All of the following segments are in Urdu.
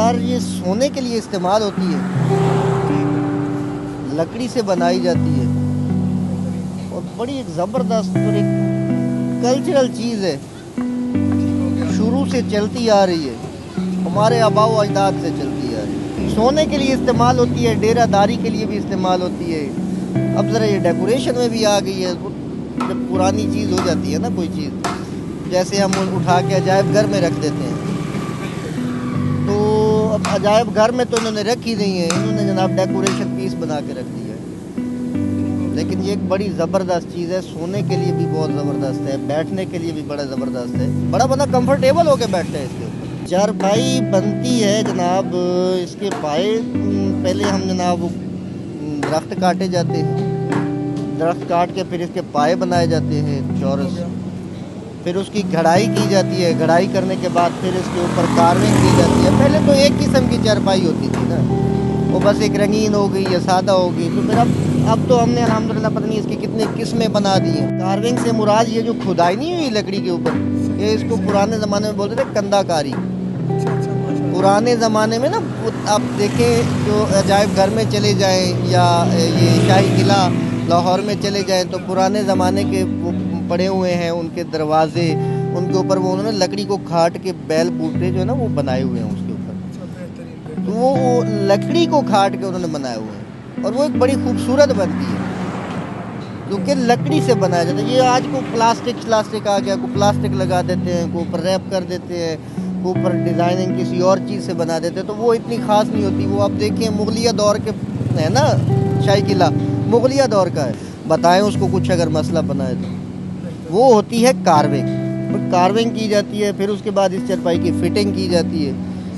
یار یہ سونے کے لیے استعمال ہوتی ہے، لکڑی سے بنائی جاتی ہے اور بڑی ایک زبردست اور ایک کلچرل چیز ہے، شروع سے چلتی آ رہی ہے، ہمارے آباء و اجداد سے چلتی آ رہی ہے۔ سونے کے لیے استعمال ہوتی ہے، ڈیرہ داری کے لیے بھی استعمال ہوتی ہے، اب ذرا یہ ڈیکوریشن میں بھی آ گئی ہے۔ جب پرانی چیز ہو جاتی ہے نا کوئی چیز، جیسے ہم اٹھا کے عجائب گھر میں رکھ دیتے ہیں، تو اب عجائب گھر میں تو انہوں نے رکھی نہیں ہے، انہوں نے جناب ڈیکوریشن پیس بنا کے رکھ دیا ہے۔ لیکن یہ ایک بڑی زبردست چیز ہے، سونے کے لیے بھی بہت زبردست ہے، بیٹھنے کے لیے بھی بڑا زبردست ہے، بڑا بندہ کمفرٹیبل ہو کے بیٹھتا ہے اس کے اوپر۔ چارپائی بنتی ہے جناب، اس کے پائے پہلے ہم جناب درخت کاٹے جاتے ہیں، درخت کاٹ کے پھر اس کے پائے بنائے جاتے ہیں چورس، پھر اس کی گھڑائی کی جاتی ہے، گھڑائی کرنے کے بعد پھر اس کے اوپر کارونگ کی جاتی ہے۔ پہلے تو ایک قسم کی چارپائی ہوتی تھی نا، وہ بس ایک رنگین ہو گئی یا سادہ ہو گئی، تو پھر اب تو ہم نے الحمدللہ پتہ نہیں اس کی کتنی قسمیں بنا دی ہیں۔ کارونگ سے مراد یہ جو کھدائی نہیں ہوئی لکڑی کے اوپر، یہ اس کو پرانے زمانے میں بولتے تھے کندہ کاری۔ پرانے زمانے میں نا آپ دیکھیں، جو عجائب گھر میں چلے جائیں یا یہ شاہی قلعہ لاہور میں چلے جائیں، تو پرانے زمانے کے وہ پڑے ہوئے ہیں ان کے دروازے، ان کے اوپر وہ انہوں نے لکڑی کو کاٹ کے بیل بوٹے جو ہے نا وہ بنائے ہوئے ہیں اس کے اوپر، تو وہ لکڑی کو کاٹ کے انہوں نے بنائے ہوئے ہیں، اور وہ ایک بڑی خوبصورت بنتی ہے کیونکہ لکڑی سے بنایا جاتا ہے۔ یہ آج کو پلاسٹک آ گیا، کو پلاسٹک لگا دیتے ہیں، کو اوپر ریپ کر دیتے ہیں، کو اوپر ڈیزائننگ کسی اور چیز سے بنا دیتے ہیں، تو وہ اتنی خاص نہیں ہوتی۔ وہ آپ دیکھیں مغلیہ دور کے ہے نا، شاہی قلعہ مغلیہ دور کا ہے، بتائیں اس کو کچھ اگر مسئلہ بنائے تو وہ ہوتی ہے کارونگ، کارونگ کی جاتی ہے، پھر اس کے بعد اس چارپائی کی فٹنگ کی جاتی ہے،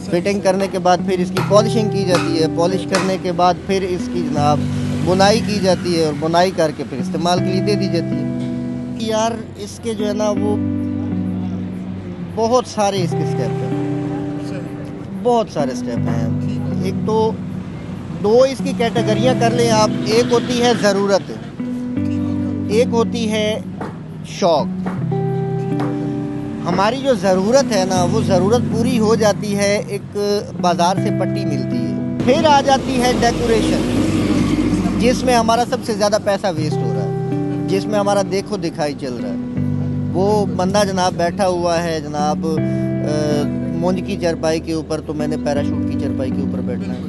فٹنگ کرنے کے بعد پھر اس کی پالشنگ کی جاتی ہے، پالش کرنے کے بعد پھر اس کی جناب بنائی کی جاتی ہے، اور بنائی کر کے پھر استعمال کے لیے دے دی جاتی ہے۔ یار اس کے جو ہے نا وہ بہت سارے اس کے سٹیپ ہیں، بہت سارے سٹیپ ہیں۔ ایک تو دو اس کی کیٹیگریاں کر لیں آپ، ایک ہوتی ہے ضرورت، ایک ہوتی ہے شوق۔ ہماری جو ضرورت ہے نا، وہ ضرورت پوری ہو جاتی ہے، ایک بازار سے پٹی ملتی ہے، پھر آ جاتی ہے ڈیکوریشن، جس میں ہمارا سب سے زیادہ پیسہ ویسٹ ہو رہا ہے، جس میں ہمارا دیکھو دکھائی چل رہا ہے۔ وہ بندہ جناب بیٹھا ہوا ہے جناب مونج کی چارپائی کے اوپر، تو میں نے پیراشوٹ کی چارپائی کے اوپر بیٹھنا ہے۔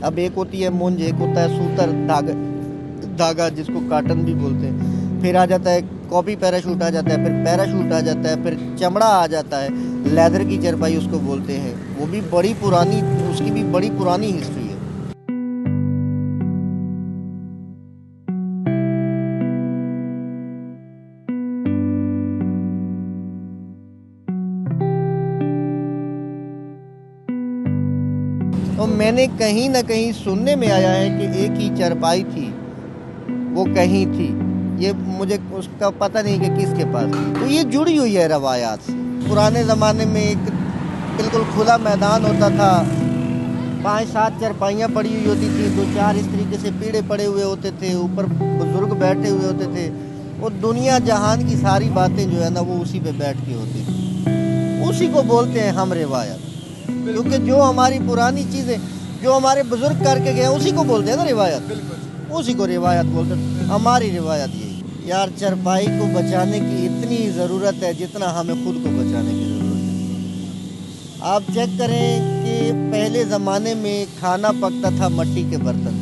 اب ایک ہوتی ہے مونج، ایک ہوتا ہے سوتر دھاگا جس کو کاٹن بھی بولتے ہیں، پھر آ جاتا ہے کاپی پیراشوٹ آ جاتا ہے، پھر پیراشوٹ آ جاتا ہے، پھر چمڑا آ جاتا ہے، لیدر کی چارپائی اس کو بولتے ہیں، وہ بھی بڑی پرانی، اس کی بھی بڑی پرانی ہسٹری ہے۔ تو میں نے کہیں نہ کہیں سننے میں آیا ہے کہ ایک ہی چارپائی تھی، وہ کہیں تھی، یہ مجھے اس کا پتہ نہیں کہ کس کے پاس تھی، تو یہ جڑی ہوئی ہے روایات سے۔ پرانے زمانے میں ایک بالکل کھلا میدان ہوتا تھا، 5-7 چارپائیاں پڑی ہوئی ہوتی تھیں، 2-4 اس طریقے سے پیڑے پڑے ہوئے ہوتے تھے، اوپر بزرگ بیٹھے ہوئے ہوتے تھے، اور دنیا جہان کی ساری باتیں جو ہے نا وہ اسی پہ بیٹھ کے ہوتی تھی، اسی کو بولتے ہیں ہم روایت، کیونکہ جو ہماری پرانی چیزیں جو ہمارے بزرگ کر کے گئے ہیں اسی کو بولتے ہیں نا روایت، اسی کو روایت بولتے ہیں۔ ہماری روایت یہی یار، چارپائی کو بچانے کی اتنی ضرورت ہے جتنا ہمیں خود کو بچانے کی ضرورت ہے۔ آپ چیک کریں کہ پہلے زمانے میں کھانا پکتا تھا مٹی کے برتن،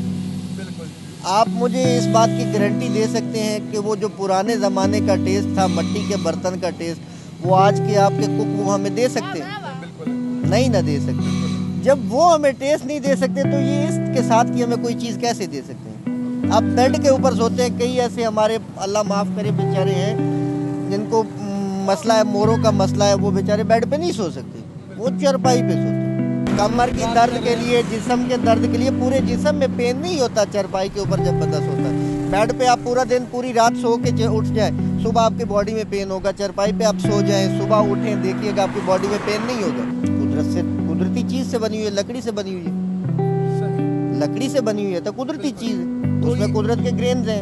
آپ مجھے اس بات کی گارنٹی دے سکتے ہیں کہ وہ جو پرانے زمانے کا ٹیسٹ تھا مٹی کے برتن کا ٹیسٹ، وہ آج کے آپ کے کک وہ ہمیں دے سکتے ہیں؟ نہیں نہ دے سکتے۔ جب وہ ہمیں ٹیسٹ نہیں دے سکتے تو یہ اس کے ساتھ کی ہمیں کوئی چیز کیسے دے سکتے ہیں؟ اب بیڈ کے اوپر سوتے ہیں، کئی ایسے ہمارے اللہ معاف کرے بیچارے ہیں جن کو مسئلہ ہے، موروں کا مسئلہ ہے، وہ بیچارے بیڈ پہ نہیں سو سکتے، وہ چارپائی پہ سوتے ہیں۔ کمر کی درد کے لیے، جسم کے درد کے لیے، پورے جسم میں پین نہیں ہوتا چارپائی کے اوپر جب بندہ سوتا ہے۔ بیڈ پہ آپ پورا دن پوری رات سو کے اٹھ جائیں، صبح آپ کی باڈی میں پین ہوگا۔ چارپائی پہ آپ سو جائیں، صبح اٹھیں، دیکھیے گا آپ کی باڈی میں پین نہیں ہوگا۔ قدرتی چیز سے بنی ہوئی ہے، لکڑی سے بنی ہوئی ہے، لکڑی سے بنی ہوئی ہے تو قدرتی چیز ہے، اس میں قدرت کے گرینز ہیں۔